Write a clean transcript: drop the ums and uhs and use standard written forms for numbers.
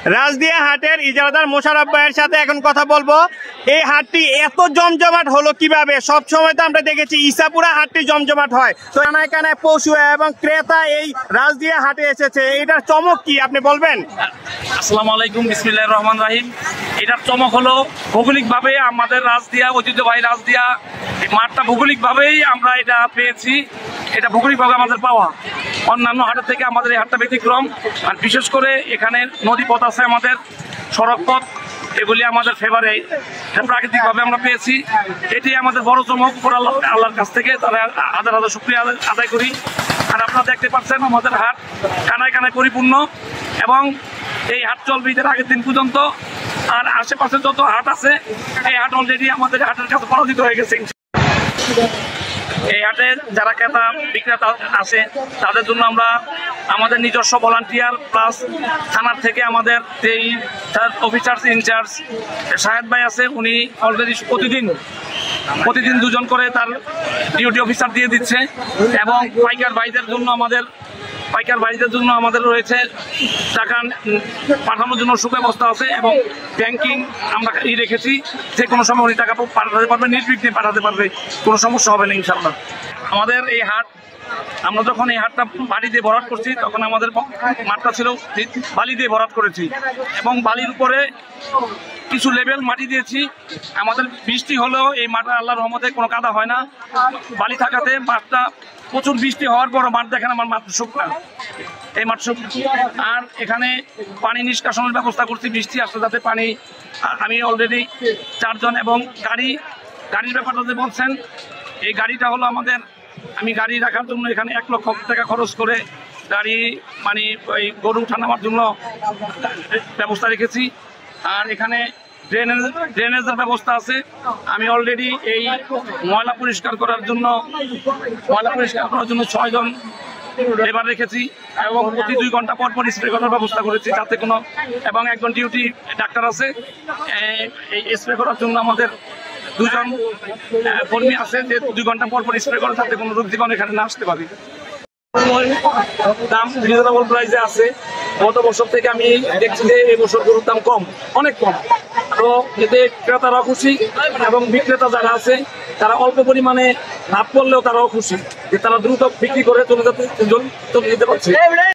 রাজদিয়া হাটের ইজারাদার মোশাররফ ভাইয়ের সাথে এখন কথা বলবো। এই হাটটি এত জমজমাট হলো কিভাবে? সব সময় তো আমরা দেখেছি ইসাপুরা হাটটি জমজমাট হয়, তো কানায় কানায় পশু এবং ক্রেতা এই রাজদিয়া হাটে এসেছে, এটার চমক কি আপনি বলবেন? আসসালামু আলাইকুম, বিসমিল্লাহির রহমানির রহিম। এটার চমক হলো ভৌগোলিকভাবে আমাদের রাজদিয়া, ঐতিহ্যবাহী রাজদিয়া এই মাঠটা ভৌগোলিকভাবেই আমরা এটা পেয়েছি। এটা ভৌগোলিকভাবে আমাদের পাওয়া, অন্যান্য হাটের থেকে আমাদের এই হাটটা ব্যতিক্রম। আর বিশেষ করে এখানে নদী পথ আছে, আমাদের সড়ক পথ, এগুলি আমাদের ফেভারে, এটা প্রাকৃতিকভাবে আমরা পেয়েছি। এটি আমাদের বড় চমক, আল্লাহর কাছ থেকে তারা হাজার হাজার শুকরিয়া আদায় করি। আর আপনারা দেখতে পাচ্ছেন আমাদের হাট কানায় কানায় পরিপূর্ণ, এবং এই হাট চলবে ঈদের আগের দিন পর্যন্ত। আর আশেপাশে যত হাট আছে এই হাট অলরেডি আমাদের হাটের কাছে পরাজিত হয়ে গেছে। এই হাটে যারা ক্রেতা বিক্রেতা আছে তাদের জন্য আমরা আমাদের নিজস্ব ভলান্টিয়ার প্লাস থানার থেকে আমাদের এই অফিসার্স ইনচার্জ শাহেদ ভাই আছে, উনি অলরেডি প্রতিদিন দুজন করে তার ডিউটি অফিসার দিয়ে দিচ্ছে। এবং পাইকার ভাইদের জন্য আমাদের রয়েছে টাকা পাঠানোর জন্য সুব্যবস্থা আছে, এবং ব্যাংকিং আমরা রেখেছি, যে কোনো সময় উনি টাকা পাঠাতে পারবে, নির্বিঘ্নে পাঠাতে পারবে, কোনো সমস্যা হবে না ইনশাআল্লাহ। আমাদের এই হাট, আমরা যখন এই হাটটা বালি দিয়ে ভরাট করছি তখন আমাদের মাঠটা ছিল বালি দিয়ে ভরাট করেছি, এবং বালির উপরে কিছু লেভেল মাটি দিয়েছি। আমাদের বৃষ্টি হলেও এই মাঠে আল্লাহর রহমতে কোনো কাদা হয় না, বালি থাকাতে মাঠটা প্রচুর বৃষ্টি হওয়ার পর মাঠ দেখেন আমার মাঠ শুকনা, এই মাঠ শুকনা। আর এখানে পানি নিষ্কাশনের ব্যবস্থা করছি, বৃষ্টি আসলে যাতে পানি, আমি অলরেডি 4 জন, এবং গাড়ির ব্যাপারটা যে বলছেন, এই গাড়িটা হলো আমাদের, আমি গাড়ি রাখার জন্য এখানে 1 লক্ষ টাকা খরচ করে গাড়ি মানে ওই গরু উঠা নামার জন্য ব্যবস্থা রেখেছি। আর এখানে ড্রেনেজের ব্যবস্থা আছে। আমি অলরেডি এই ময়লা পরিষ্কার করার জন্য 6 জন লেবার রেখেছি, এবং প্রতি 2 ঘন্টা পর স্প্রে করার ব্যবস্থা করেছি, যাতে কোনো, এবং একজন ডিউটি ডাক্তার আছে এই স্প্রে করার জন্য। আমাদের 2 জন কর্মী আছে যে 2 ঘন্টা পর স্প্রে করে, যাতে কোনো রোগ জীবাণু এখানে না আসতে পারে। দাম রিজনেবল প্রাইসে আছে। গত বছর থেকে আমি দেখছি যে এই বছর গরুর দাম কম, অনেক কম। তো এতে ক্রেতারা খুশি, এবং বিক্রেতা যারা আছে তারা অল্প পরিমাণে লাভ করলেও তারাও খুশি যে তারা দ্রুত বিক্রি করে চলে যেতে পারছে।